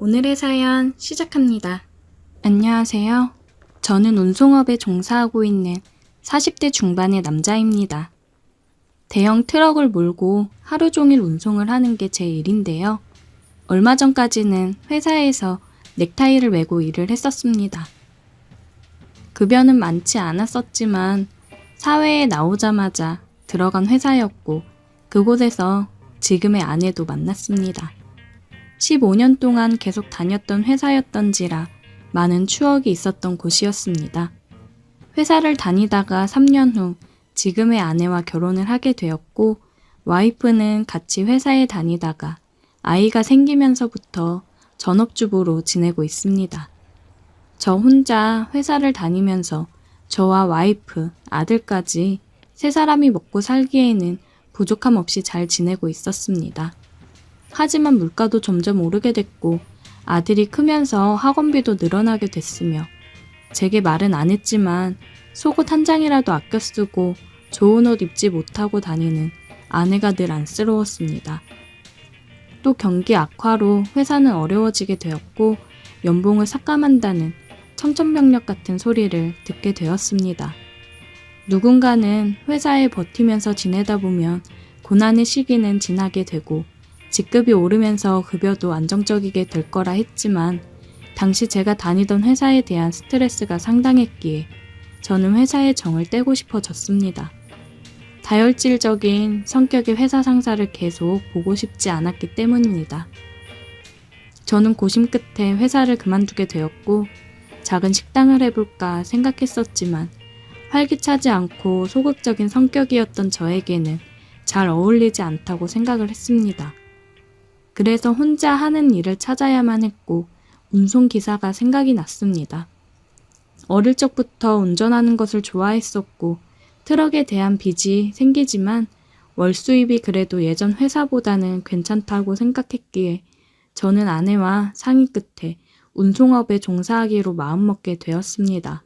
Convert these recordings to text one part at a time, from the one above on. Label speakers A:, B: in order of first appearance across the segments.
A: 오늘의 사연 시작합니다. 안녕하세요. 저는 운송업에 종사하고 있는 40대 중반의 남자입니다. 대형 트럭을 몰고 하루 종일 운송을 하는 게 제 일인데요. 얼마 전까지는 회사에서 넥타이를 메고 일을 했었습니다. 급여는 많지 않았었지만 사회에 나오자마자 들어간 회사였고 그곳에서 지금의 아내도 만났습니다. 15년 동안 계속 다녔던 회사였던지라 많은 추억이 있었던 곳이었습니다. 회사를 다니다가 3년 후 지금의 아내와 결혼을 하게 되었고 와이프는 같이 회사에 다니다가 아이가 생기면서부터 전업주부로 지내고 있습니다. 저 혼자 회사를 다니면서 저와 와이프, 아들까지 세 사람이 먹고 살기에는 부족함 없이 잘 지내고 있었습니다. 하지만 물가도 점점 오르게 됐고 아들이 크면서 학원비도 늘어나게 됐으며 제게 말은 안 했지만 속옷 한 장이라도 아껴 쓰고 좋은 옷 입지 못하고 다니는 아내가 늘 안쓰러웠습니다. 또 경기 악화로 회사는 어려워지게 되었고 연봉을 삭감한다는 청천벽력 같은 소리를 듣게 되었습니다. 누군가는 회사에 버티면서 지내다 보면 고난의 시기는 지나게 되고 직급이 오르면서 급여도 안정적이게 될 거라 했지만 당시 제가 다니던 회사에 대한 스트레스가 상당했기에 저는 회사의 정을 떼고 싶어졌습니다. 다혈질적인 성격의 회사 상사를 계속 보고 싶지 않았기 때문입니다. 저는 고심 끝에 회사를 그만두게 되었고 작은 식당을 해볼까 생각했었지만 활기차지 않고 소극적인 성격이었던 저에게는 잘 어울리지 않다고 생각을 했습니다. 그래서 혼자 하는 일을 찾아야만 했고 운송기사가 생각이 났습니다. 어릴 적부터 운전하는 것을 좋아했었고 트럭에 대한 빚이 생기지만 월 수입이 그래도 예전 회사보다는 괜찮다고 생각했기에 저는 아내와 상의 끝에 운송업에 종사하기로 마음먹게 되었습니다.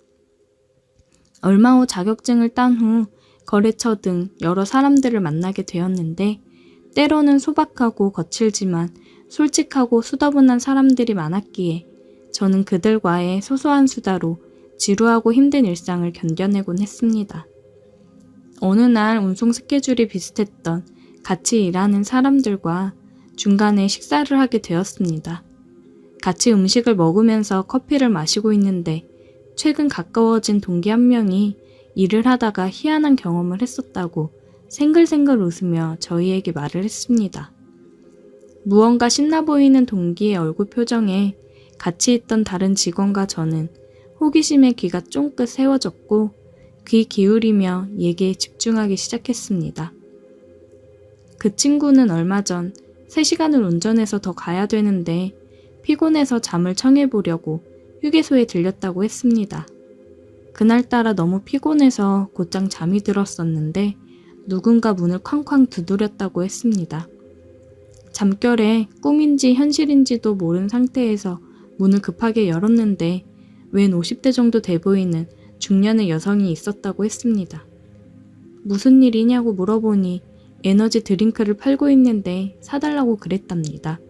A: 얼마 후 자격증을 딴 후 거래처 등 여러 사람들을 만나게 되었는데 때로는 소박하고 거칠지만 솔직하고 수더분한 사람들이 많았기에 저는 그들과의 소소한 수다로 지루하고 힘든 일상을 견뎌내곤 했습니다. 어느 날 운송 스케줄이 비슷했던 같이 일하는 사람들과 중간에 식사를 하게 되었습니다. 같이 음식을 먹으면서 커피를 마시고 있는데 최근 가까워진 동기 한 명이 일을 하다가 희한한 경험을 했었다고 생글생글 웃으며 저희에게 말을 했습니다. 무언가 신나 보이는 동기의 얼굴 표정에 같이 있던 다른 직원과 저는 호기심에 귀가 쫑긋 세워졌고 귀 기울이며 얘기에 집중하기 시작했습니다. 그 친구는 얼마 전 3시간을 운전해서 더 가야 되는데 피곤해서 잠을 청해보려고 휴게소에 들렸다고 했습니다. 그날따라 너무 피곤해서 곧장 잠이 들었었는데 누군가 문을 쾅쾅 두드렸다고 했습니다. 잠결에 꿈인지 현실인지도 모른 상태에서 문을 급하게 열었는데 웬 50대 정도 돼 보이는 중년의 여성이 있었다고 했습니다. 무슨 일이냐고 물어보니 에너지 드링크를 팔고 있는데 사달라고 그랬답니다.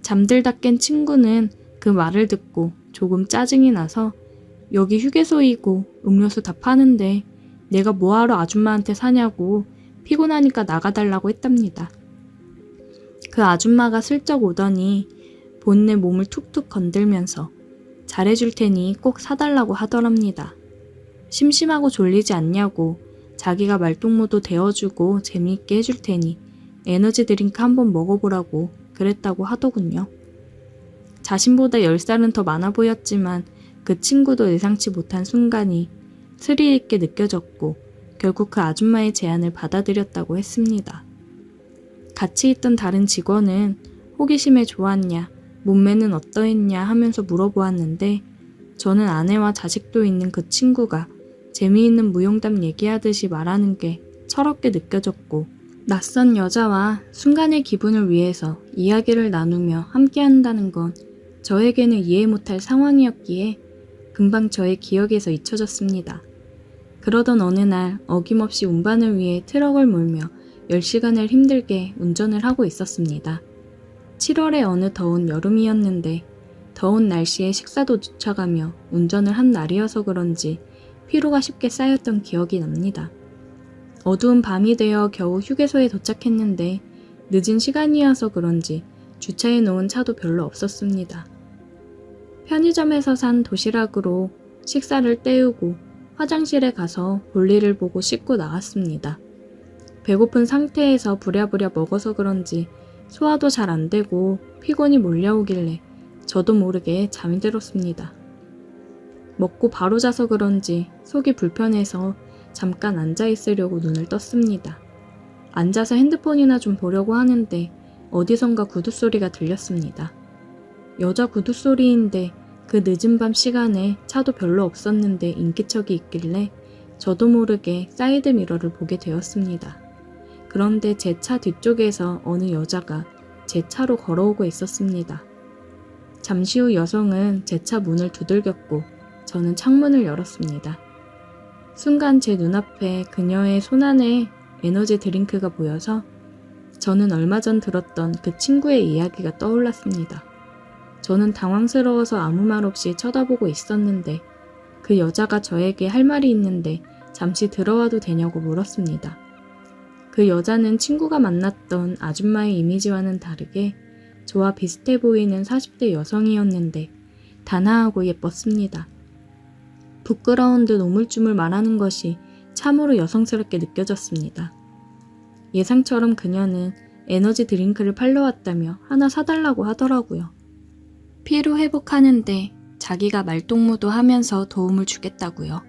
A: 잠들다 깬 친구는 그 말을 듣고 조금 짜증이 나서 여기 휴게소이고 음료수 다 파는데 내가 뭐하러 아줌마한테 사냐고 피곤하니까 나가달라고 했답니다. 그 아줌마가 슬쩍 오더니 본인의 몸을 툭툭 건들면서 잘해줄 테니 꼭 사달라고 하더랍니다. 심심하고 졸리지 않냐고 자기가 말동무도 데워주고 재미있게 해줄 테니 에너지 드링크 한번 먹어보라고 그랬다고 하더군요. 자신보다 10살은 더 많아 보였지만 그 친구도 예상치 못한 순간이 스릴 있게 느껴졌고 결국 그 아줌마의 제안을 받아들였다고 했습니다. 같이 있던 다른 직원은 호기심에 좋았냐, 몸매는 어떠했냐 하면서 물어보았는데 저는 아내와 자식도 있는 그 친구가 재미있는 무용담 얘기하듯이 말하는 게 철없게 느껴졌고 낯선 여자와 순간의 기분을 위해서 이야기를 나누며 함께한다는 건 저에게는 이해 못할 상황이었기에 금방 저의 기억에서 잊혀졌습니다. 그러던 어느 날 어김없이 운반을 위해 트럭을 몰며 10시간을 힘들게 운전을 하고 있었습니다. 7월의 어느 더운 여름이었는데 더운 날씨에 식사도 늦춰가며 운전을 한 날이어서 그런지 피로가 쉽게 쌓였던 기억이 납니다. 어두운 밤이 되어 겨우 휴게소에 도착했는데 늦은 시간이어서 그런지 주차해 놓은 차도 별로 없었습니다. 편의점에서 산 도시락으로 식사를 때우고 화장실에 가서 볼일을 보고 씻고 나왔습니다. 배고픈 상태에서 부랴부랴 먹어서 그런지 소화도 잘 안 되고 피곤이 몰려오길래 저도 모르게 잠이 들었습니다. 먹고 바로 자서 그런지 속이 불편해서 잠깐 앉아있으려고 눈을 떴습니다. 앉아서 핸드폰이나 좀 보려고 하는데 어디선가 구두소리가 들렸습니다. 여자 구두소리인데 그 늦은 밤 시간에 차도 별로 없었는데 인기척이 있길래 저도 모르게 사이드 미러를 보게 되었습니다. 그런데 제 차 뒤쪽에서 어느 여자가 제 차로 걸어오고 있었습니다. 잠시 후 여성은 제 차 문을 두들겼고 저는 창문을 열었습니다. 순간 제 눈앞에 그녀의 손안에 에너지 드링크가 보여서 저는 얼마 전 들었던 그 친구의 이야기가 떠올랐습니다. 저는 당황스러워서 아무 말 없이 쳐다보고 있었는데 그 여자가 저에게 할 말이 있는데 잠시 들어와도 되냐고 물었습니다. 그 여자는 친구가 만났던 아줌마의 이미지와는 다르게 저와 비슷해 보이는 40대 여성이었는데 단아하고 예뻤습니다. 부끄러운 듯 우물쭈물 말하는 것이 참으로 여성스럽게 느껴졌습니다. 예상처럼 그녀는 에너지 드링크를 팔러 왔다며 하나 사달라고 하더라고요. 피로 회복하는데 자기가 말동무도 하면서 도움을 주겠다고요.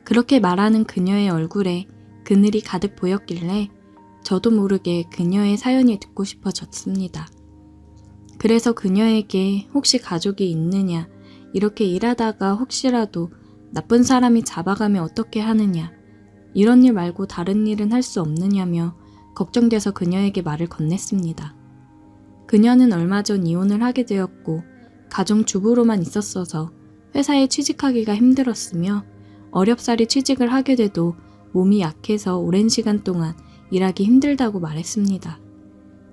A: 그렇게 말하는 그녀의 얼굴에 그늘이 가득 보였길래 저도 모르게 그녀의 사연이 듣고 싶어졌습니다. 그래서 그녀에게 혹시 가족이 있느냐, 이렇게 일하다가 혹시라도 나쁜 사람이 잡아가면 어떻게 하느냐, 이런 일 말고 다른 일은 할 수 없느냐며 걱정돼서 그녀에게 말을 건넸습니다. 그녀는 얼마 전 이혼을 하게 되었고 가정주부로만 있었어서 회사에 취직하기가 힘들었으며 어렵사리 취직을 하게 돼도 몸이 약해서 오랜 시간 동안 일하기 힘들다고 말했습니다.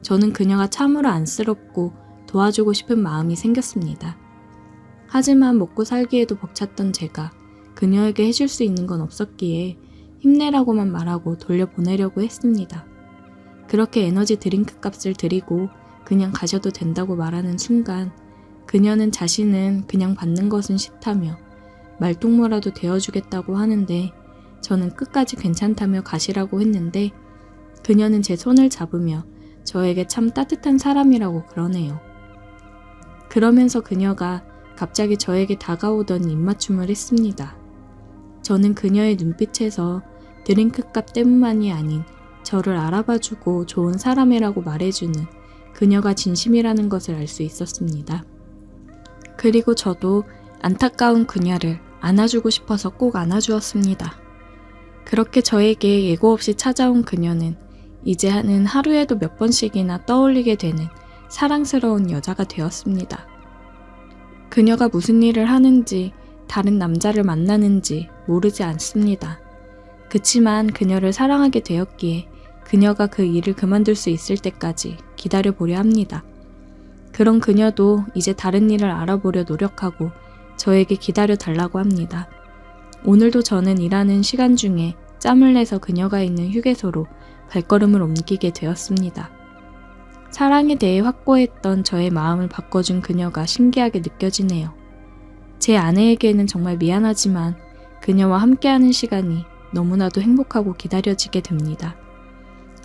A: 저는 그녀가 참으로 안쓰럽고 도와주고 싶은 마음이 생겼습니다. 하지만 먹고 살기에도 벅찼던 제가 그녀에게 해줄 수 있는 건 없었기에 힘내라고만 말하고 돌려보내려고 했습니다. 그렇게 에너지 드링크 값을 드리고 그냥 가셔도 된다고 말하는 순간 그녀는 자신은 그냥 받는 것은 싫다며 말동무라도 되어주겠다고 하는데 저는 끝까지 괜찮다며 가시라고 했는데 그녀는 제 손을 잡으며 저에게 참 따뜻한 사람이라고 그러네요. 그러면서 그녀가 갑자기 저에게 다가오던 입맞춤을 했습니다. 저는 그녀의 눈빛에서 드링크 값 때문만이 아닌 저를 알아봐주고 좋은 사람이라고 말해주는 그녀가 진심이라는 것을 알 수 있었습니다. 그리고 저도 안타까운 그녀를 안아주고 싶어서 꼭 안아주었습니다. 그렇게 저에게 예고 없이 찾아온 그녀는 이제는 하루에도 몇 번씩이나 떠올리게 되는 사랑스러운 여자가 되었습니다. 그녀가 무슨 일을 하는지 다른 남자를 만나는지 모르지 않습니다. 그치만 그녀를 사랑하게 되었기에 그녀가 그 일을 그만둘 수 있을 때까지 기다려보려 합니다. 그런 그녀도 이제 다른 일을 알아보려 노력하고 저에게 기다려달라고 합니다. 오늘도 저는 일하는 시간 중에 짬을 내서 그녀가 있는 휴게소로 발걸음을 옮기게 되었습니다. 사랑에 대해 확고했던 저의 마음을 바꿔준 그녀가 신기하게 느껴지네요. 제 아내에게는 정말 미안하지만 그녀와 함께하는 시간이 너무나도 행복하고 기다려지게 됩니다.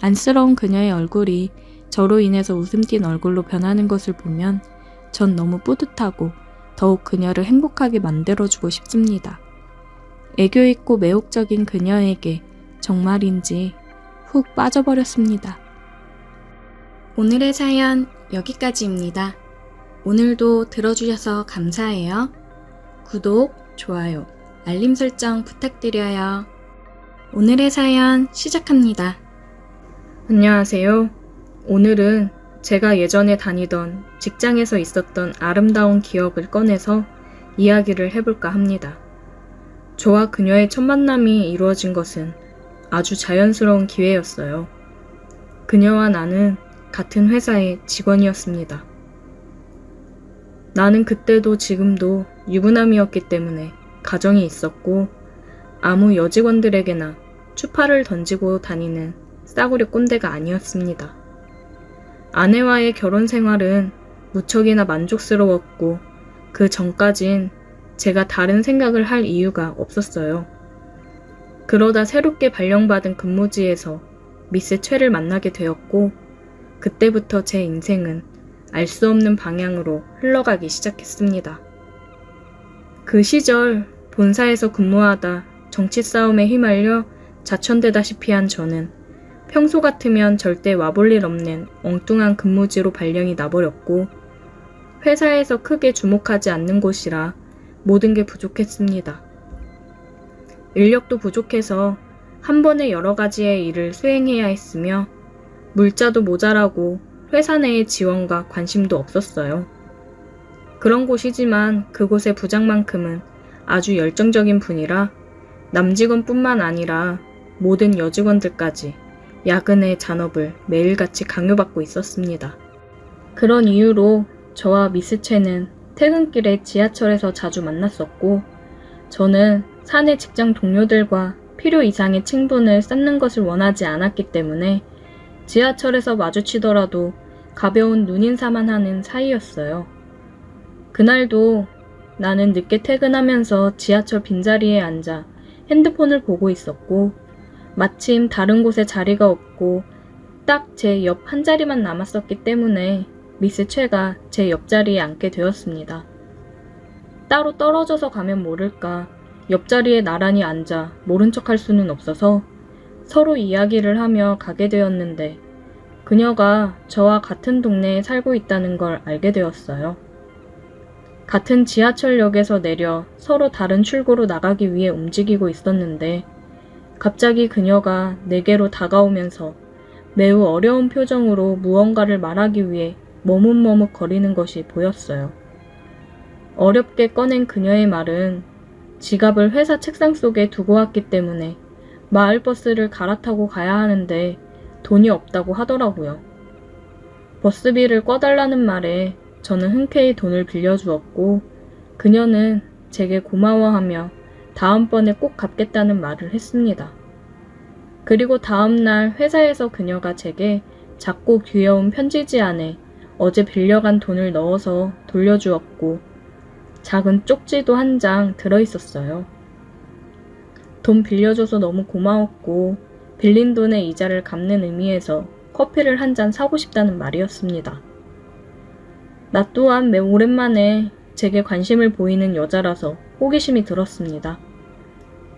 A: 안쓰러운 그녀의 얼굴이 저로 인해서 웃음 띤 얼굴로 변하는 것을 보면 전 너무 뿌듯하고 더욱 그녀를 행복하게 만들어주고 싶습니다. 애교 있고 매혹적인 그녀에게 정말인지 훅 빠져버렸습니다. 오늘의 사연 여기까지입니다. 오늘도 들어주셔서 감사해요. 구독, 좋아요, 알림 설정 부탁드려요. 오늘의 사연 시작합니다. 안녕하세요. 오늘은 제가 예전에 다니던 직장에서 있었던 아름다운 기억을 꺼내서 이야기를 해볼까 합니다. 저와 그녀의 첫 만남이 이루어진 것은 아주 자연스러운 기회였어요. 그녀와 나는 같은 회사의 직원이었습니다. 나는 그때도 지금도 유부남이었기 때문에 가정이 있었고 아무 여직원들에게나 추파를 던지고 다니는 싸구려 꼰대가 아니었습니다. 아내와의 결혼 생활은 무척이나 만족스러웠고 그 전까진 제가 다른 생각을 할 이유가 없었어요. 그러다 새롭게 발령받은 근무지에서 미스 최를 만나게 되었고 그때부터 제 인생은 알 수 없는 방향으로 흘러가기 시작했습니다. 그 시절 본사에서 근무하다 정치 싸움에 휘말려 자천되다시피 한 저는 평소 같으면 절대 와볼 일 없는 엉뚱한 근무지로 발령이 나버렸고 회사에서 크게 주목하지 않는 곳이라 모든 게 부족했습니다. 인력도 부족해서 한 번에 여러 가지의 일을 수행해야 했으며 물자도 모자라고 회사 내의 지원과 관심도 없었어요. 그런 곳이지만 그곳의 부장만큼은 아주 열정적인 분이라 남직원뿐만 아니라 모든 여직원들까지 야근의 잔업을 매일같이 강요받고 있었습니다. 그런 이유로 저와 미스 최는 퇴근길에 지하철에서 자주 만났었고 저는 사내 직장 동료들과 필요 이상의 친분을 쌓는 것을 원하지 않았기 때문에 지하철에서 마주치더라도 가벼운 눈인사만 하는 사이였어요. 그날도 나는 늦게 퇴근하면서 지하철 빈자리에 앉아 핸드폰을 보고 있었고 마침 다른 곳에 자리가 없고 딱 제 옆 한 자리만 남았었기 때문에 미스 최가 제 옆자리에 앉게 되었습니다. 따로 떨어져서 가면 모를까 옆자리에 나란히 앉아 모른 척할 수는 없어서 서로 이야기를 하며 가게 되었는데 그녀가 저와 같은 동네에 살고 있다는 걸 알게 되었어요. 같은 지하철역에서 내려 서로 다른 출구로 나가기 위해 움직이고 있었는데 갑자기 그녀가 내게로 다가오면서 매우 어려운 표정으로 무언가를 말하기 위해 머뭇머뭇 거리는 것이 보였어요. 어렵게 꺼낸 그녀의 말은 지갑을 회사 책상 속에 두고 왔기 때문에 마을버스를 갈아타고 가야 하는데 돈이 없다고 하더라고요. 버스비를 꿔달라는 말에 저는 흔쾌히 돈을 빌려주었고 그녀는 제게 고마워하며 다음번에 꼭 갚겠다는 말을 했습니다. 그리고 다음날 회사에서 그녀가 제게 작고 귀여운 편지지 안에 어제 빌려간 돈을 넣어서 돌려주었고 작은 쪽지도 한 장 들어있었어요. 돈 빌려줘서 너무 고마웠고 빌린 돈의 이자를 갚는 의미에서 커피를 한 잔 사고 싶다는 말이었습니다. 나 또한 매우 오랜만에 제게 관심을 보이는 여자라서 호기심이 들었습니다.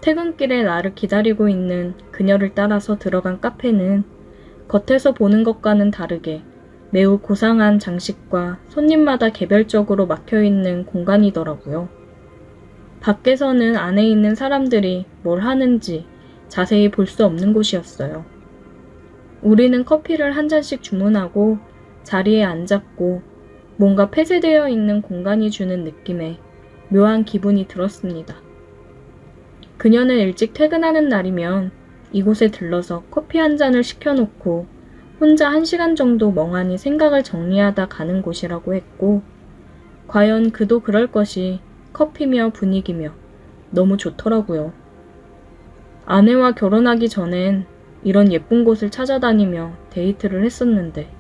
A: 퇴근길에 나를 기다리고 있는 그녀를 따라서 들어간 카페는 겉에서 보는 것과는 다르게 매우 고상한 장식과 손님마다 개별적으로 막혀있는 공간이더라고요. 밖에서는 안에 있는 사람들이 뭘 하는지 자세히 볼 수 없는 곳이었어요. 우리는 커피를 한 잔씩 주문하고 자리에 앉았고 뭔가 폐쇄되어 있는 공간이 주는 느낌에 묘한 기분이 들었습니다. 그녀는 일찍 퇴근하는 날이면 이곳에 들러서 커피 한 잔을 시켜놓고 혼자 1시간 정도 멍하니 생각을 정리하다 가는 곳이라고 했고 과연 그도 그럴 것이 커피며 분위기며 너무 좋더라고요. 아내와 결혼하기 전엔 이런 예쁜 곳을 찾아다니며 데이트를 했었는데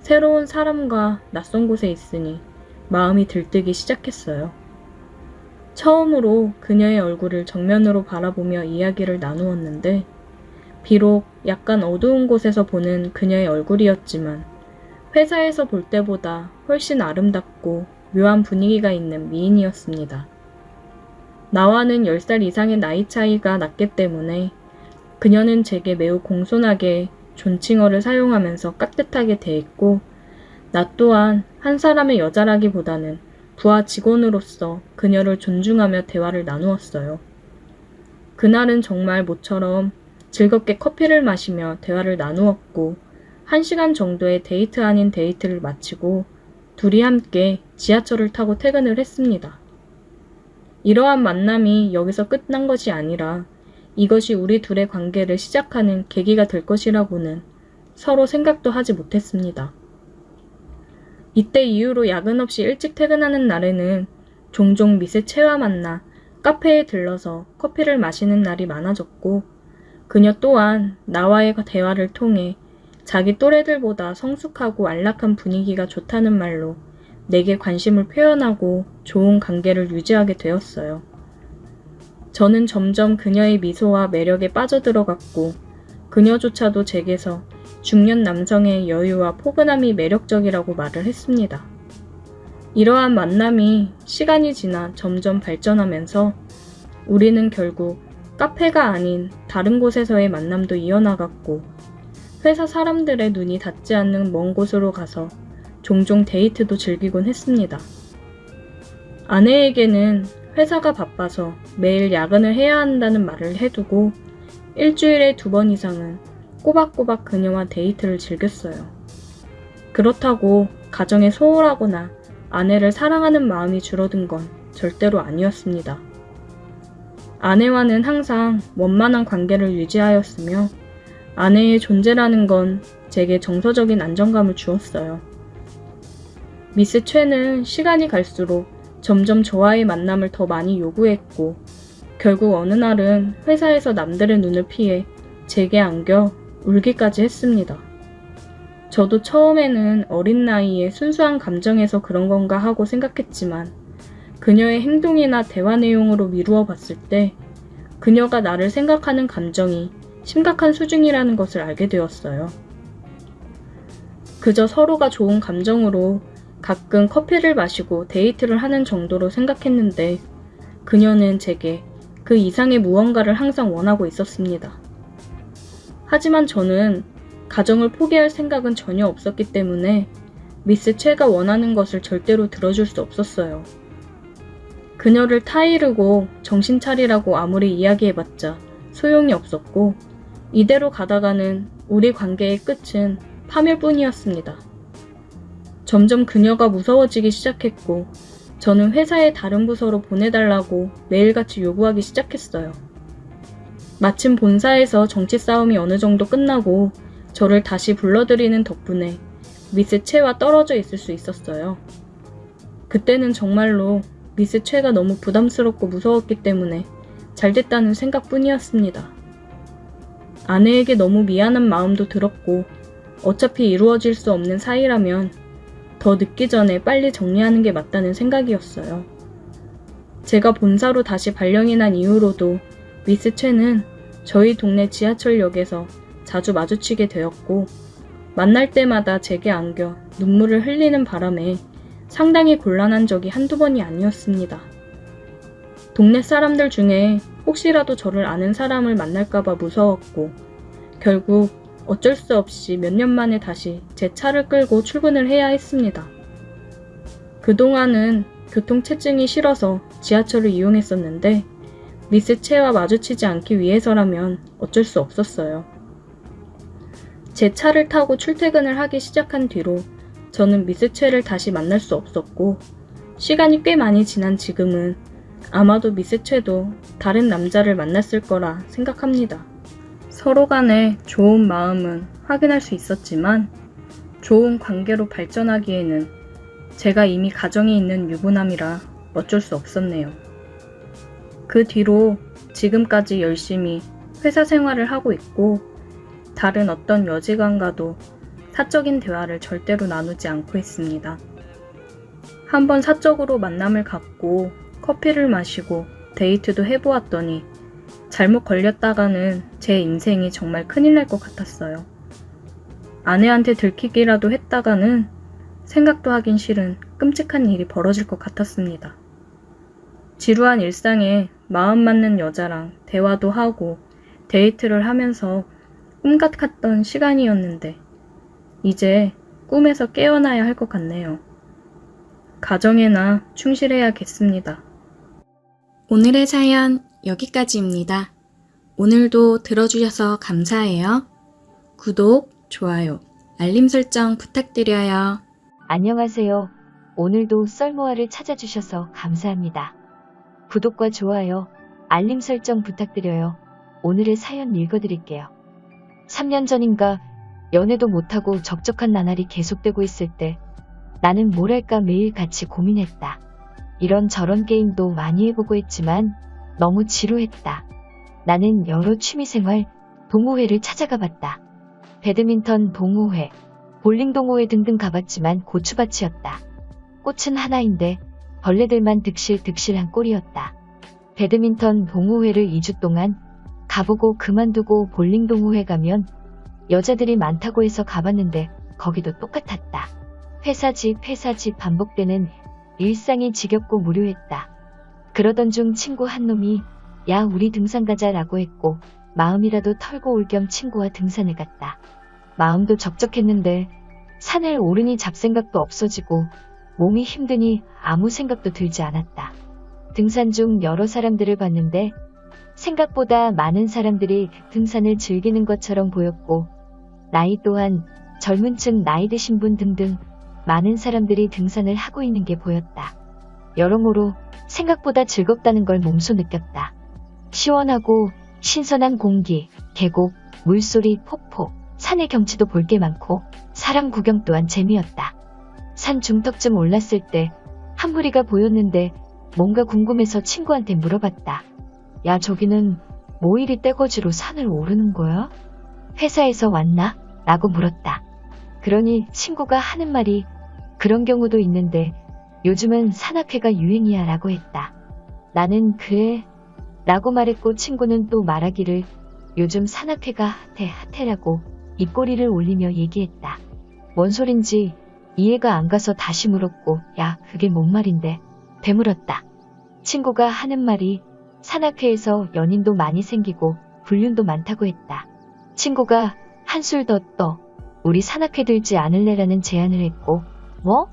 A: 새로운 사람과 낯선 곳에 있으니 마음이 들뜨기 시작했어요. 처음으로 그녀의 얼굴을 정면으로 바라보며 이야기를 나누었는데 비록 약간 어두운 곳에서 보는 그녀의 얼굴이었지만 회사에서 볼 때보다 훨씬 아름답고 묘한 분위기가 있는 미인이었습니다. 나와는 10살 이상의 나이 차이가 났기 때문에 그녀는 제게 매우 공손하게 존칭어를 사용하면서 깍듯하게 대했고 나 또한 한 사람의 여자라기보다는 부하 직원으로서 그녀를 존중하며 대화를 나누었어요. 그날은 정말 모처럼 즐겁게 커피를 마시며 대화를 나누었고 1시간 정도의 데이트 아닌 데이트를 마치고 둘이 함께 지하철을 타고 퇴근을 했습니다. 이러한 만남이 여기서 끝난 것이 아니라 이것이 우리 둘의 관계를 시작하는 계기가 될 것이라고는 서로 생각도 하지 못했습니다. 이때 이후로 야근 없이 일찍 퇴근하는 날에는 종종 미세 채와 만나 카페에 들러서 커피를 마시는 날이 많아졌고, 그녀 또한 나와의 대화를 통해 자기 또래들보다 성숙하고 안락한 분위기가 좋다는 말로 내게 관심을 표현하고 좋은 관계를 유지하게 되었어요. 저는 점점 그녀의 미소와 매력에 빠져들어갔고, 그녀조차도 제게서 중년 남성의 여유와 포근함이 매력적이라고 말을 했습니다. 이러한 만남이 시간이 지나 점점 발전하면서 우리는 결국 카페가 아닌 다른 곳에서의 만남도 이어나갔고, 회사 사람들의 눈이 닿지 않는 먼 곳으로 가서 종종 데이트도 즐기곤 했습니다. 아내에게는 회사가 바빠서 매일 야근을 해야 한다는 말을 해두고 일주일에 2번 이상은 꼬박꼬박 그녀와 데이트를 즐겼어요. 그렇다고 가정에 소홀하거나 아내를 사랑하는 마음이 줄어든 건 절대로 아니었습니다. 아내와는 항상 원만한 관계를 유지하였으며 아내의 존재라는 건 제게 정서적인 안정감을 주었어요. 미스 최는 시간이 갈수록 점점 저와의 만남을 더 많이 요구했고, 결국 어느 날은 회사에서 남들의 눈을 피해 제게 안겨 울기까지 했습니다. 저도 처음에는 어린 나이에 순수한 감정에서 그런 건가 하고 생각했지만, 그녀의 행동이나 대화 내용으로 미루어 봤을 때 그녀가 나를 생각하는 감정이 심각한 수준이라는 것을 알게 되었어요. 그저 서로가 좋은 감정으로 가끔 커피를 마시고 데이트를 하는 정도로 생각했는데, 그녀는 제게 그 이상의 무언가를 항상 원하고 있었습니다. 하지만 저는 가정을 포기할 생각은 전혀 없었기 때문에 미스 최가 원하는 것을 절대로 들어줄 수 없었어요. 그녀를 타이르고 정신 차리라고 아무리 이야기해봤자 소용이 없었고, 이대로 가다가는 우리 관계의 끝은 파멸뿐이었습니다. 점점 그녀가 무서워지기 시작했고, 저는 회사의 다른 부서로 보내달라고 매일같이 요구하기 시작했어요. 마침 본사에서 정치 싸움이 어느 정도 끝나고 저를 다시 불러들이는 덕분에 미스 최와 떨어져 있을 수 있었어요. 그때는 정말로 미스 최가 너무 부담스럽고 무서웠기 때문에 잘됐다는 생각뿐이었습니다. 아내에게 너무 미안한 마음도 들었고, 어차피 이루어질 수 없는 사이라면 더 늦기 전에 빨리 정리하는 게 맞다는 생각이었어요. 제가 본사로 다시 발령이 난 이후로도 미스 최는 저희 동네 지하철역에서 자주 마주치게 되었고, 만날 때마다 제게 안겨 눈물을 흘리는 바람에 상당히 곤란한 적이 한두 번이 아니었습니다. 동네 사람들 중에 혹시라도 저를 아는 사람을 만날까봐 무서웠고, 결국 어쩔 수 없이 몇 년 만에 다시 제 차를 끌고 출근을 해야 했습니다. 그동안은 교통체증이 싫어서 지하철을 이용했었는데, 미스 최와 마주치지 않기 위해서라면 어쩔 수 없었어요. 제 차를 타고 출퇴근을 하기 시작한 뒤로 저는 미스 최를 다시 만날 수 없었고, 시간이 꽤 많이 지난 지금은 아마도 미스 최도 다른 남자를 만났을 거라 생각합니다. 서로 간의 좋은 마음은 확인할 수 있었지만, 좋은 관계로 발전하기에는 제가 이미 가정이 있는 유부남이라 어쩔 수 없었네요. 그 뒤로 지금까지 열심히 회사 생활을 하고 있고, 다른 어떤 여직원과도 사적인 대화를 절대로 나누지 않고 있습니다. 한번 사적으로 만남을 갖고 커피를 마시고 데이트도 해보았더니 잘못 걸렸다가는 제 인생이 정말 큰일 날 것 같았어요. 아내한테 들키기라도 했다가는 생각도 하긴 싫은 끔찍한 일이 벌어질 것 같았습니다. 지루한 일상에 마음 맞는 여자랑 대화도 하고 데이트를 하면서 꿈 같았던 시간이었는데, 이제 꿈에서 깨어나야 할 것 같네요. 가정에나 충실해야겠습니다. 오늘의 사연 여기까지입니다. 오늘도 들어주셔서 감사해요. 구독, 좋아요, 알림 설정 부탁드려요.
B: 안녕하세요. 오늘도 썰모아를 찾아주셔서 감사합니다. 구독과 좋아요, 알림 설정 부탁드려요. 오늘의 사연 읽어드릴게요. 3년 전인가 연애도 못하고 적적한 나날이 계속되고 있을 때 나는 뭘 할까 매일 같이 고민했다. 이런저런 게임도 많이 해보고 했지만 너무 지루했다. 나는 여러 취미생활, 동호회를 찾아가 봤다. 배드민턴 동호회, 볼링 동호회 등등 가봤지만 고추밭이었다. 꽃은 하나인데 벌레들만 득실득실한 꼴이었다. 배드민턴 동호회를 2주 동안 가보고 그만두고 볼링 동호회 가면 여자들이 많다고 해서 가봤는데 거기도 똑같았다. 회사 집 반복되는 일상이 지겹고 무료했다. 그러던 중 친구 한 놈이 야 우리 등산 가자 라고 했고 마음이라도 털고 올 겸 친구와 등산을 갔다. 마음도 적적했는데 산을 오르니 잡생각도 없어지고 몸이 힘드니 아무 생각도 들지 않았다. 등산 중 여러 사람들을 봤는데 생각보다 많은 사람들이 등산을 즐기는 것처럼 보였고 나이 또한 젊은 층 나이 드신 분 등등 많은 사람들이 등산을 하고 있는 게 보였다. 여러모로 생각보다 즐겁다는 걸 몸소 느꼈다. 시원하고 신선한 공기, 계곡, 물소리, 폭포, 산의 경치도 볼 게 많고 사람 구경 또한 재미였다. 산 중턱쯤 올랐을 때 한 무리가 보였는데 뭔가 궁금해서 친구한테 물어봤다. 야 저기는 뭐 이리 떼거지로 산을 오르는 거야? 회사에서 왔나? 라고 물었다. 그러니 친구가 하는 말이 그런 경우도 있는데 요즘은 산악회가 유행이야 라고 했다. 나는 그래 라고 말했고 친구는 또 말하기를 요즘 산악회가 핫해라고 입꼬리를 올리며 얘기했다. 뭔 소린지 이해가 안 가서 다시 물었고 야 그게 뭔 말인데? 되물었다. 친구가 하는 말이 산악회에서 연인도 많이 생기고 불륜도 많다고 했다. 친구가 한술 더 떠 우리 산악회 들지 않을래라는 제안을 했고 뭐?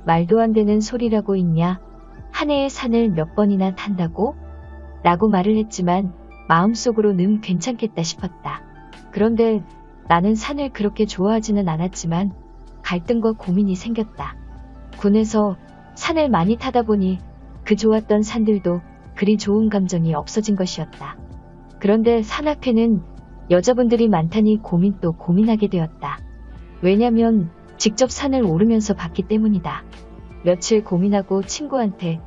B: 말도 안 되는 소리라고 있냐? 한 해에 산을 몇 번이나 탄다고? 라고 말을 했지만 마음속으로는 괜찮겠다 싶었다. 그런데 나는 산을 그렇게 좋아하지는 않았지만 갈등과 고민이 생겼다. 군에서 산을 많이 타다 보니 그 좋았던 산들도 그리 좋은 감정이 없어진 것이었다. 그런데 산악회는 여자분들이 많다니 고민 또 고민하게 되었다. 왜냐면 직접 산을 오르면서 봤기 때문이다. 며칠 고민하고 친구한테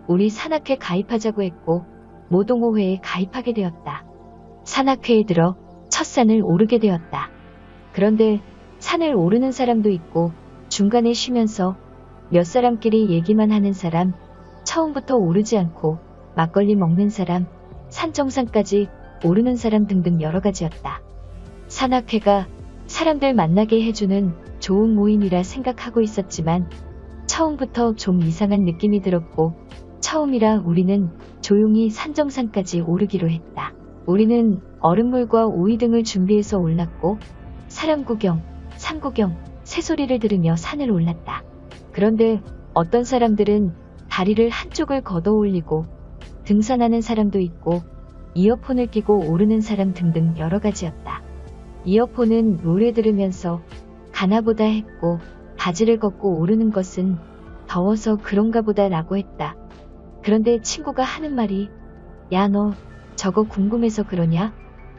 B: 우리 산악회 가입하자고 했고 모동호회에 가입하게 되었다. 산악회에 들어 첫 산을 오르게 되었다. 그런데 산을 오르는 사람도 있고 중간에 쉬면서 몇 사람끼리 얘기만 하는 사람, 처음부터 오르지 않고 막걸리 먹는 사람, 산 정상까지 오르는 사람 등등 여러 가지였다. 산악회가 사람들 만나게 해주는 좋은 모임이라 생각하고 있었지만 처음부터 좀 이상한 느낌이 들었고 처음이라 우리는 조용히 산 정상까지 오르기로 했다. 우리는 얼음물과 오이 등을 준비해서 올랐고 사람 구경, 산 구경, 새소리를 들으며 산을 올랐다. 그런데 어떤 사람들은 다리를 한쪽을 걷어 올리고 등산하는 사람도 있고 이어폰을 끼고 오르는 사람 등등 여러 가지였다. 이어폰은 노래 들으면서 가나보다 했고 바지를 걷고 오르는 것은 더워서 그런가 보다 라고 했다. 그런데 친구가 하는 말이 야 너 저거 궁금해서 그러냐?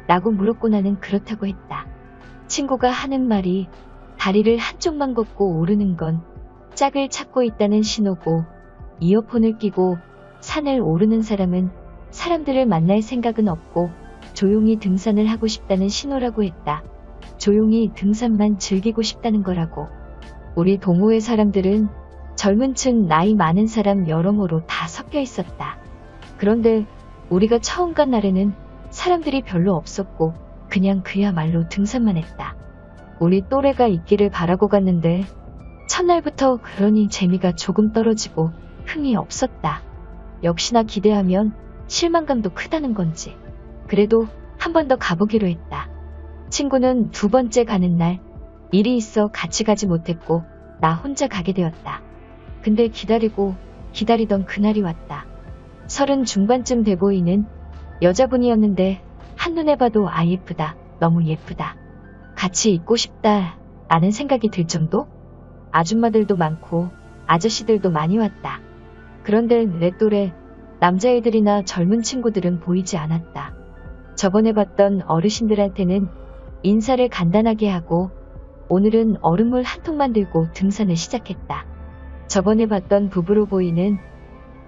B: 라고 물었고 나는 그렇다고 했다. 친구가 하는 말이 다리를 한쪽만 걷고 오르는 건 짝을 찾고 있다는 신호고 이어폰을 끼고 산을 오르는 사람은 사람들을 만날 생각은 없고 조용히 등산을 하고 싶다는 신호라고 했다. 조용히 등산만 즐기고 싶다는 거라고. 우리 동호회 사람들은 젊은 층 나이 많은 사람 여러모로 다 섞여 있었다. 그런데 우리가 처음 간 날에는 사람들이 별로 없었고 그냥 그야말로 등산만 했다. 우리 또래가 있기를 바라고 갔는데 첫날부터 그러니 재미가 조금 떨어지고 흥이 없었다. 역시나 기대하면 실망감도 크다는 건지. 그래도 한 번 더 가보기로 했다. 친구는 두 번째 가는 날 일이 있어 같이 가지 못했고 나 혼자 가게 되었다. 근데 기다리던 그날이 왔다. 30 중반쯤 돼 보이는 여자분이었는데 한눈에 봐도 아 예쁘다, 너무 예쁘다. 같이 있고 싶다 라는 생각이 들 정도? 아줌마들도 많고 아저씨들도 많이 왔다. 그런데 내 또래 남자애들이나 젊은 친구들은 보이지 않았다. 저번에 봤던 어르신들한테는 인사를 간단하게 하고 오늘은 얼음물 한 통만 들고 등산을 시작했다. 저번에 봤던 부부로 보이는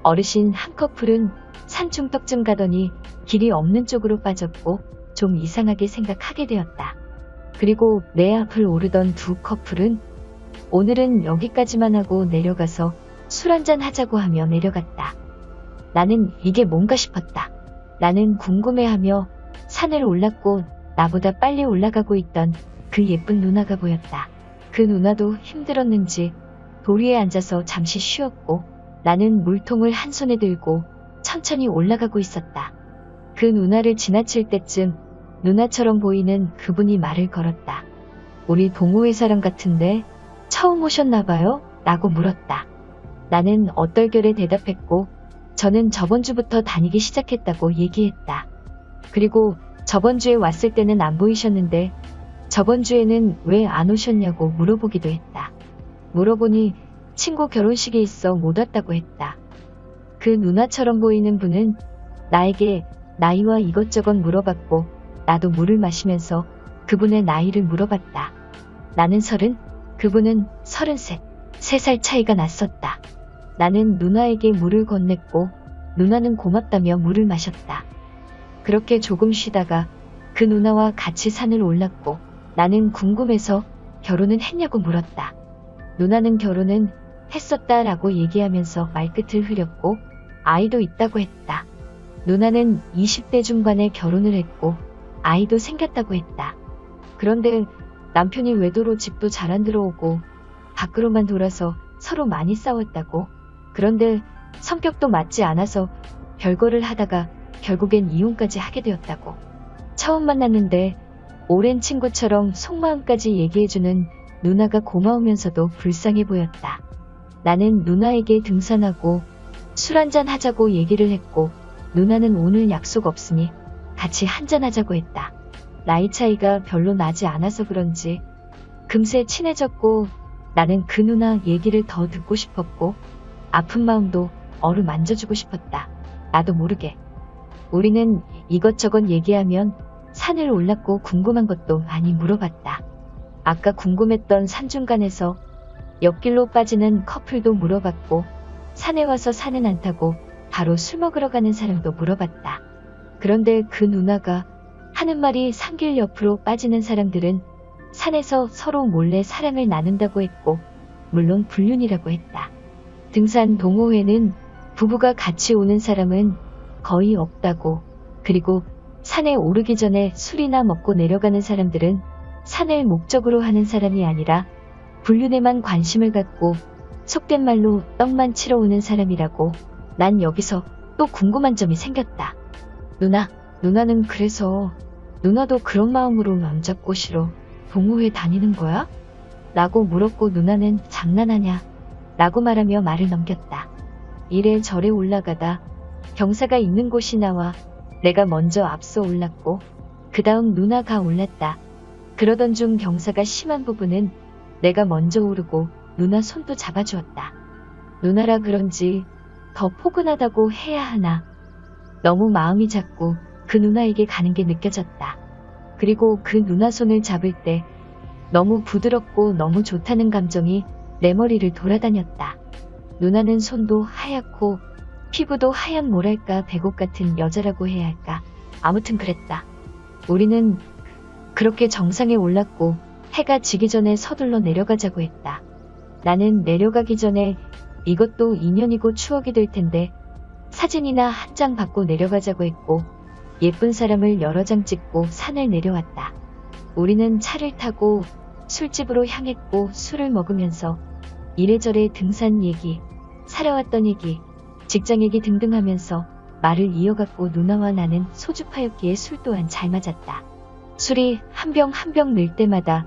B: 어르신 한 커플은 산중턱쯤 가더니 길이 없는 쪽으로 빠졌고 좀 이상하게 생각하게 되었다. 그리고 내 앞을 오르던 두 커플은 오늘은 여기까지만 하고 내려가서 술 한잔 하자고 하며 내려갔다. 나는 이게 뭔가 싶었다. 나는 궁금해하며 산을 올랐고 나보다 빨리 올라가고 있던 그 예쁜 누나가 보였다. 그 누나도 힘들었는지 도리에 앉아서 잠시 쉬었고 나는 물통을 한 손에 들고 천천히 올라가고 있었다. 그 누나를 지나칠 때쯤 누나처럼 보이는 그분이 말을 걸었다. 우리 동호회 사람 같은데 처음 오셨나봐요? 라고 물었다. 나는 얼떨결에 대답했고 저는 저번 주부터 다니기 시작했다고 얘기했다. 그리고 저번 주에 왔을 때는 안 보이셨는데 저번 주에는 왜 안 오셨냐고 물어보기도 했다. 물어보니 친구 결혼식이 있어 못 왔다고 했다. 그 누나처럼 보이는 분은 나에게 나이와 이것저것 물어봤고 나도 물을 마시면서 그분의 나이를 물어봤다. 나는 30, 그분은 33, 3살 차이가 났었다. 나는 누나에게 물을 건넸고 누나는 고맙다며 물을 마셨다. 그렇게 조금 쉬다가 그 누나와 같이 산을 올랐고 나는 궁금해서 결혼은 했냐고 물었다. 누나는 결혼은 했었다라고 얘기하면서 말끝을 흐렸고 아이도 있다고 했다. 누나는 20대 중반에 결혼을 했고 아이도 생겼다고 했다. 그런데 남편이 외도로 집도 잘 안 들어오고 밖으로만 돌아서 서로 많이 싸웠다고. 그런데 성격도 맞지 않아서 별거를 하다가 결국엔 이혼까지 하게 되었다고. 처음 만났는데 오랜 친구처럼 속마음까지 얘기해주는 누나가 고마우면서도 불쌍해 보였다. 나는 누나에게 등산하고 술 한잔 하자고 얘기를 했고 누나는 오늘 약속 없으니 같이 한잔하자고 했다. 나이 차이가 별로 나지 않아서 그런지 금세 친해졌고 나는 그 누나 얘기를 더 듣고 싶었고 아픈 마음도 어루만져주고 싶었다. 나도 모르게. 우리는 이것저것 얘기하면 산을 올랐고 궁금한 것도 많이 물어봤다. 아까 궁금했던 산중간에서 옆길로 빠지는 커플도 물어봤고 산에 와서 산은 안 타고 바로 술 먹으러 가는 사람도 물어봤다. 그런데 그 누나가 하는 말이 산길 옆으로 빠지는 사람들은 산에서 서로 몰래 사랑을 나눈다고 했고 물론 불륜이라고 했다. 등산 동호회는 부부가 같이 오는 사람은 거의 없다고. 그리고 산에 오르기 전에 술이나 먹고 내려가는 사람들은 산을 목적으로 하는 사람이 아니라 불륜에만 관심을 갖고 속된 말로 떡만 치러 오는 사람이라고. 난 여기서 또 궁금한 점이 생겼다. 누나는 그래서 누나도 그런 마음으로 남자 꼬시러 동호회 다니는 거야? 라고 물었고 누나는 장난하냐? 라고 말하며 말을 넘겼다. 이래저래 올라가다 경사가 있는 곳이 나와 내가 먼저 앞서 올랐고 그 다음 누나가 올랐다. 그러던 중 경사가 심한 부분은 내가 먼저 오르고 누나 손도 잡아주었다. 누나라 그런지 더 포근하다고 해야 하나. 너무 마음이 작고 그 누나에게 가는 게 느껴졌다. 그리고 그 누나 손을 잡을 때 너무 부드럽고 너무 좋다는 감정이 내 머리를 돌아다녔다. 누나는 손도 하얗고 피부도 하얀 뭐랄까 백옥 같은 여자라고 해야 할까. 아무튼 그랬다. 우리는 그렇게 정상에 올랐고 해가 지기 전에 서둘러 내려가자고 했다. 나는 내려가기 전에 이것도 인연이고 추억이 될 텐데 사진이나 한 장 받고 내려가자고 했고 예쁜 사람을 여러 장 찍고 산을 내려왔다. 우리는 차를 타고 술집으로 향했고 술을 먹으면서 이래저래 등산 얘기, 살아왔던 얘기, 직장 얘기 등등 하면서 말을 이어갔고 누나와 나는 소주 파였기에 술 또한 잘 맞았다. 술이 한 병 한 병 늘 때마다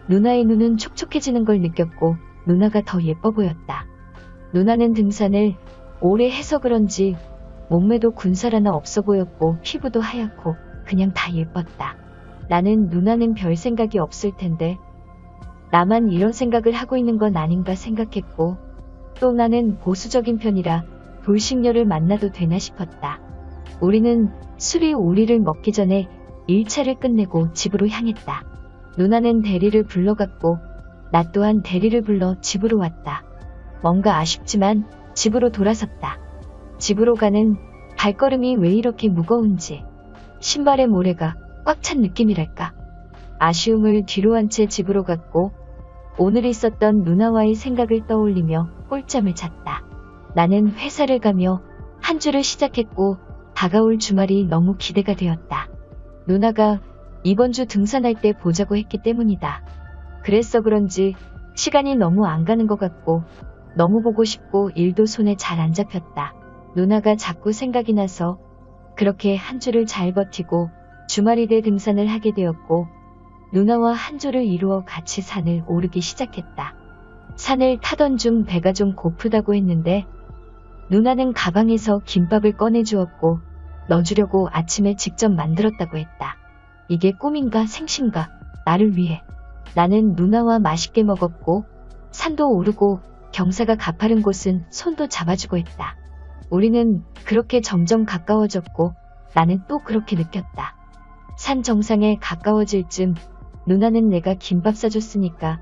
B: 누나의 눈은 촉촉해지는 걸 느꼈고 누나가 더 예뻐 보였다. 누나는 등산을 오래 해서 그런지 몸매도 군살 하나 없어 보였고 피부도 하얗고 그냥 다 예뻤다. 나는 누나는 별 생각이 없을 텐데 나만 이런 생각을 하고 있는 건 아닌가 생각했고 또 나는 보수적인 편이라 돌싱녀를 만나도 되나 싶었다. 우리는 술이 우리를 먹기 전에 1차를 끝내고 집으로 향했다. 누나는 대리를 불러갔고 나 또한 대리를 불러 집으로 왔다. 뭔가 아쉽지만 집으로 돌아섰다. 집으로 가는 발걸음이 왜 이렇게 무거운지, 신발의 모래가 꽉 찬 느낌이랄까. 아쉬움을 뒤로 한 채 집으로 갔고 오늘 있었던 누나와의 생각을 떠올리며 꿀잠을 잤다. 나는 회사를 가며 한 주를 시작했고 다가올 주말이 너무 기대가 되었다. 누나가 이번 주 등산할 때 보자고 했기 때문이다. 그래서 그런지 시간이 너무 안 가는 것 같고 너무 보고 싶고 일도 손에 잘 안 잡혔다. 누나가 자꾸 생각이 나서 그렇게 한 주를 잘 버티고 주말이 돼 등산을 하게 되었고 누나와 한 조를 이루어 같이 산을 오르기 시작했다. 산을 타던 중 배가 좀 고프다고 했는데 누나는 가방에서 김밥을 꺼내주었고 넣어주려고 아침에 직접 만들었다고 했다. 이게 꿈인가 생신가 나를 위해. 나는 누나와 맛있게 먹었고 산도 오르고 경사가 가파른 곳은 손도 잡아주고 했다. 우리는 그렇게 점점 가까워졌고 나는 또 그렇게 느꼈다. 산 정상에 가까워질 쯤 누나는 내가 김밥 사줬으니까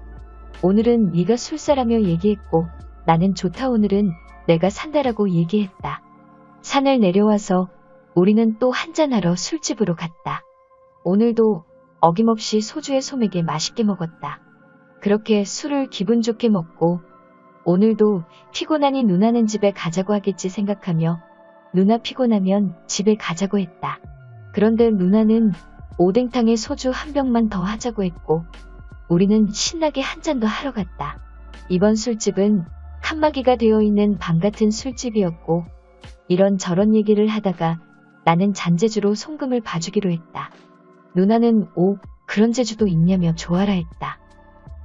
B: 오늘은 네가 술 사라며 얘기했고 나는 좋다 오늘은 내가 산다라고 얘기했다. 산을 내려와서 우리는 또 한잔하러 술집으로 갔다. 오늘도 어김없이 소주에 소맥에 맛있게 먹었다. 그렇게 술을 기분 좋게 먹고 오늘도 피곤하니 누나는 집에 가자고 하겠지 생각하며 누나 피곤하면 집에 가자고 했다. 그런데 누나는 오뎅탕에 소주 한 병만 더 하자고 했고 우리는 신나게 한 잔도 하러 갔다. 이번 술집은 칸막이가 되어 있는 방 같은 술집이었고 이런저런 얘기를 하다가 나는 잔재주로 송금을 봐주기로 했다. 누나는 오, 그런 재주도 있냐며 좋아라 했다.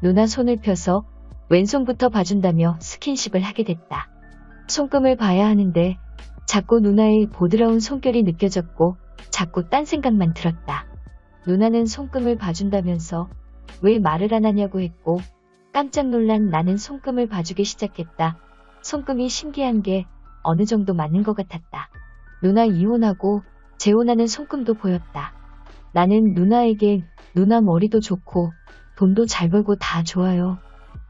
B: 누나 손을 펴서 왼손부터 봐준다며 스킨십을 하게 됐다. 손금을 봐야 하는데 자꾸 누나의 보드라운 손결이 느껴졌고 자꾸 딴 생각만 들었다. 누나는 손금을 봐준다면서 왜 말을 안 하냐고 했고 깜짝 놀란 나는 손금을 봐주기 시작했다. 손금이 신기한 게 어느 정도 맞는 것 같았다. 누나 이혼하고 재혼하는 손금도 보였다. 나는 누나에게 누나 머리도 좋고 돈도 잘 벌고 다 좋아요.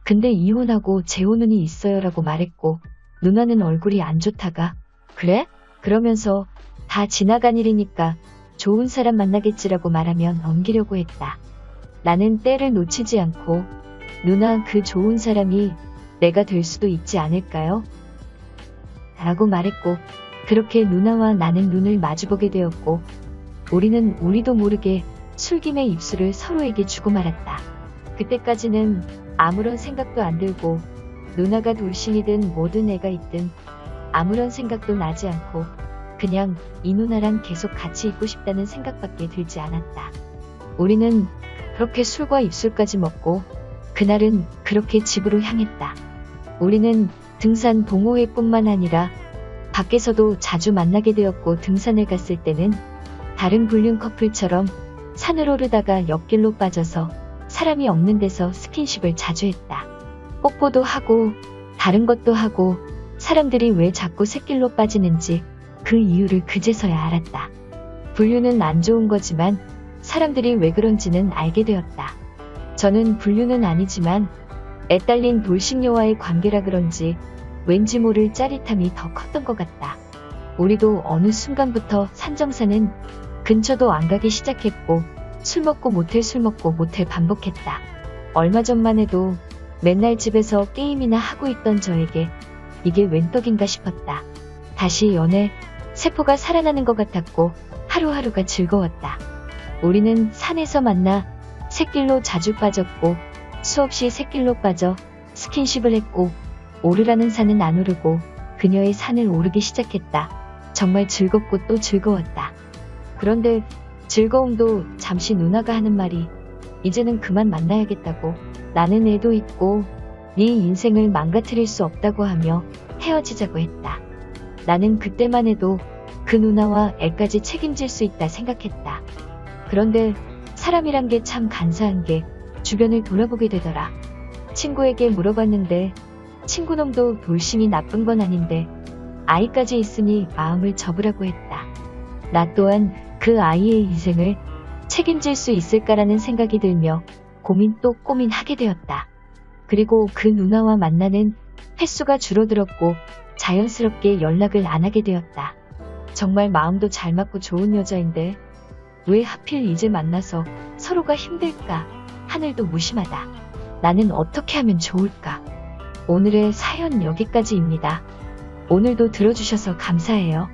B: 근데 이혼하고 재혼운이 있어요 라고 말했고 누나는 얼굴이 안 좋다가 그래? 그러면서 다 지나간 일이니까 좋은 사람 만나겠지라고 말하며 넘기려고 했다. 나는 때를 놓치지 않고 누나 그 좋은 사람이 내가 될 수도 있지 않을까요? 라고 말했고 그렇게 누나와 나는 눈을 마주보게 되었고 우리는 우리도 모르게 술김에 입술을 서로에게 주고 말았다. 그때까지는 아무런 생각도 안 들고 누나가 돌싱이든 뭐든 애가 있든 아무런 생각도 나지 않고 그냥 이 누나랑 계속 같이 있고 싶다는 생각밖에 들지 않았다. 우리는 그렇게 술과 입술까지 먹고 그날은 그렇게 집으로 향했다. 우리는 등산 동호회뿐만 아니라 밖에서도 자주 만나게 되었고 등산을 갔을 때는 다른 불륜 커플처럼 산을 오르다가 옆길로 빠져서 사람이 없는 데서 스킨십을 자주 했다. 뽀뽀도 하고 다른 것도 하고 사람들이 왜 자꾸 샛길로 빠지는지 그 이유를 그제서야 알았다. 불륜은 안 좋은 거지만 사람들이 왜 그런지는 알게 되었다. 저는 불륜은 아니지만 애딸린 돌싱녀와의 관계라 그런지 왠지 모를 짜릿함이 더 컸던 것 같다. 우리도 어느 순간부터 산정사는 근처도 안 가기 시작했고 술 먹고 모텔 반복했다. 얼마 전만 해도 맨날 집에서 게임이나 하고 있던 저에게 이게 웬 떡인가 싶었다. 다시 연애 세포가 살아나는 것 같았고 하루하루가 즐거웠다. 우리는 산에서 만나 샛길로 자주 빠졌고 수없이 샛길로 빠져 스킨십을 했고 오르라는 산은 안 오르고 그녀의 산을 오르기 시작했다. 정말 즐겁고 또 즐거웠다. 그런데 즐거움도 잠시 누나가 하는 말이 이제는 그만 만나야겠다고 나는 애도 있고 네 인생을 망가뜨릴 수 없다고 하며 헤어지자고 했다. 나는 그때만 해도 그 누나와 애까지 책임질 수 있다 생각했다. 그런데 사람이란 게 참 간사한 게 주변을 돌아보게 되더라. 친구에게 물어봤는데 친구놈도 돌싱이 나쁜 건 아닌데 아이까지 있으니 마음을 접으라고 했다. 나 또한 그 아이의 인생을 책임질 수 있을까라는 생각이 들며 고민 또 고민하게 되었다. 그리고 그 누나와 만나는 횟수가 줄어들었고 자연스럽게 연락을 안 하게 되었다. 정말 마음도 잘 맞고 좋은 여자인데 왜 하필 이제 만나서 서로가 힘들까? 하늘도 무심하다. 나는 어떻게 하면 좋을까? 오늘의 사연 여기까지입니다. 오늘도 들어주셔서 감사해요.